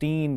3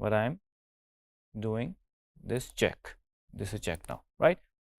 What I am doing this check. This is check now, right?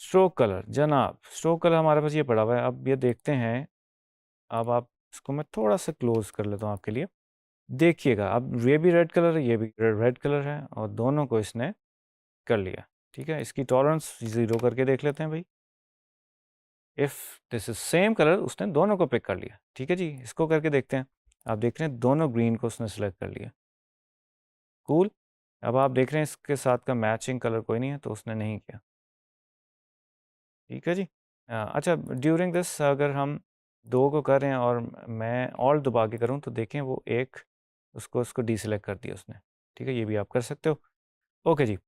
Stroke colour जनाब, stroke colour हमारे पास ये पड़ा हुआ है। अब ये देखते हैं, अब आप इसको मैं थोड़ा सा क्लोज कर लेता हूँ आपके लिए। देखिएगा, अब ये भी रेड कलर है, ये भी रेड कलर है, और दोनों को इसने कर लिया। ठीक है, इसकी टॉलरेंस 0 करके देख लेते हैं भाई। If this is same colour, उसने दोनों को पिक कर लिया। ठीक है जी, इसको करके देखते हैं। आप देख रहे हैं दोनों ग्रीन को उसने सेलेक्ट कर लिया। कूल। अब आप देख रहे हैं इसके साथ का मैचिंग कलर कोई नहीं है, तो उसने नहीं किया। ठीक है जी। अच्छा, ड्यूरिंग दिस अगर हम दो को कर रहे हैं और मैं ऑल दबा के करूँ, तो देखें वो एक उसको डीसेलेक्ट कर दिया उसने। ठीक है, ये भी आप कर सकते हो। ओके जी,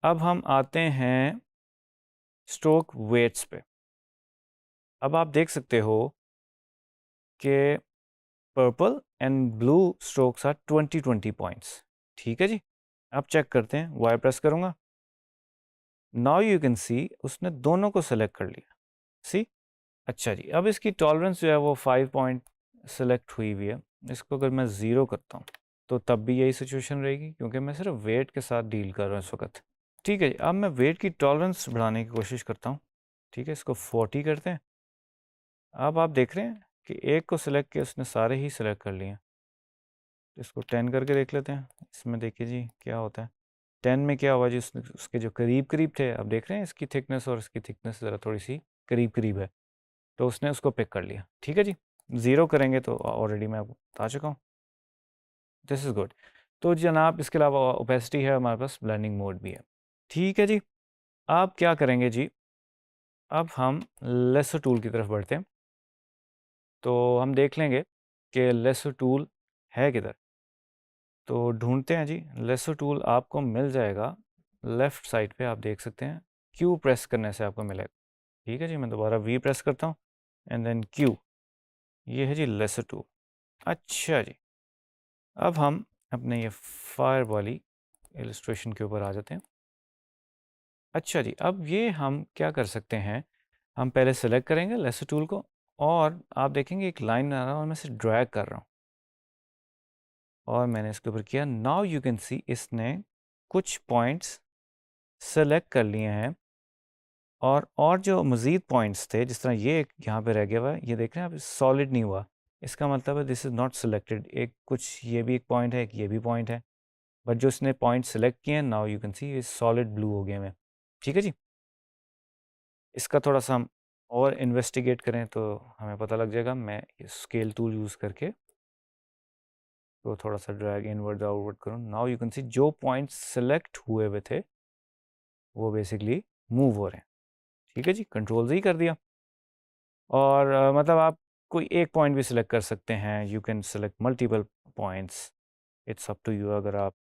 अब हम आते हैं स्ट्रोक वेट्स पे। अब आप देख सकते हो कि purple and blue strokes are 20-20 points. ठीक है जी, अब चेक करते हैं। वाई प्रेस करूँगा, नाउ यू कैन सी उसने दोनों को सेलेक्ट कर लिया। सी, अच्छा जी, अब इसकी टॉलरेंस जो है वो 5 पॉइंट सेलेक्ट हुई हुई है। इसको अगर मैं 0 करता हूँ तो तब भी यही सिचुएशन रहेगी, क्योंकि मैं सिर्फ वेट के साथ डील कर रहा हूँ इस वक्त। ठीक है जी, अब मैं वेट की टॉलरेंस बढ़ाने की कोशिश करता हूँ। ठीक है, इसको 40 करते हैं। अब आप देख रहे हैं कि एक को सिलेक्ट किया, उसने सारे ही सिलेक्ट कर लिए हैं। इसको 10 करके देख लेते हैं। इसमें देखिए जी क्या होता है। 10 में क्या हुआ जी, उसके जो करीब करीब थे, अब देख रहे हैं इसकी थिकनेस और इसकी थिकनेस ज़रा थोड़ी सी करीब करीब है, तो उसने उसको पिक कर लिया। ठीक है जी, 0 करेंगे तो ऑलरेडी मैं आपको बता चुका हूँ। This is good. तो जनाब इसके अलावा ओपेसिटी है, हमारे पास ब्लेंडिंग मोड भी है। ठीक है जी, आप क्या करेंगे जी, अब हम लेसर टूल की तरफ बढ़ते हैं। तो हम देख लेंगे कि लेसर टूल है किधर। तो ढूंढते हैं जी। लेसर टूल आपको मिल जाएगा लेफ़्ट साइड पे, आप देख सकते हैं। क्यू प्रेस करने से आपको मिलेगा। ठीक है जी, मैं दोबारा वी प्रेस करता हूँ एंड देन क्यू। ये है जी लेसर टूल। अच्छा जी, अब हम अपने ये फायर वाली इलस्ट्रेशन के ऊपर आ जाते हैं। अच्छा जी, अब ये हम क्या कर सकते हैं, हम पहले सेलेक्ट करेंगे लेसर टूल को, और आप देखेंगे एक लाइन आ रहा है और मैं इसे ड्रैग कर रहा हूँ, और मैंने इसके ऊपर किया। नाउ यू कैन सी इसने कुछ पॉइंट्स सेलेक्ट कर लिए हैं, और जो मज़ीद पॉइंट्स थे, जिस तरह ये एक यहाँ पे रह गया हुआ है, ये देख रहे हैं आप, सॉलिड नहीं हुआ। इसका मतलब है दिस इज़ नॉट सेलेक्टेड। एक कुछ ये भी एक पॉइंट है, एक ये भी पॉइंट है, बट जो इसने पॉइंट सेलेक्ट किए हैं, नाउ यू कैन सी ये सॉलिड ब्लू हो गए हैं। ठीक है जी, इसका थोड़ा सा हम और इन्वेस्टिगेट करें तो हमें पता लग जाएगा। मैं स्केल टूल यूज़ करके तो थोड़ा सा ड्रैग इनवर्ड आउटवर्ड करूँ। नाउ यू कैन सी जो पॉइंट्स सेलेक्ट हुए हुए थे वो बेसिकली मूव हो रहे हैं। ठीक है जी, कंट्रोल Z कर दिया, और मतलब आप कोई एक पॉइंट भी सिलेक्ट कर सकते हैं। You can select multiple points, it's up to you. अगर आप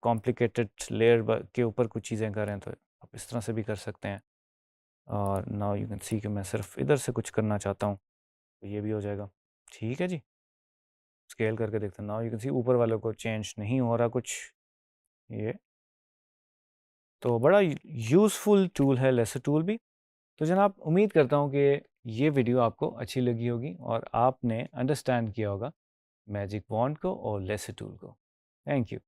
कॉम्प्लिकेटेड लेयर के ऊपर कुछ चीज़ें करें तो आप इस तरह से भी कर सकते हैं। और नाउ यू कैन सी कि मैं सिर्फ इधर से कुछ करना चाहता हूँ, तो ये भी हो जाएगा। ठीक है जी, स्केल करके देखते हैं। नाउ यू कैन सी ऊपर वाले को चेंज नहीं हो रहा कुछ। ये तो बड़ा यूज़फुल टूल है लेसर टूल भी। तो जनाब उम्मीद करता हूँ कि ये वीडियो आपको अच्छी लगी होगी और आपने अंडरस्टैंड किया होगा मैजिक वॉन्ड को और लेसर टूल को। Thank you.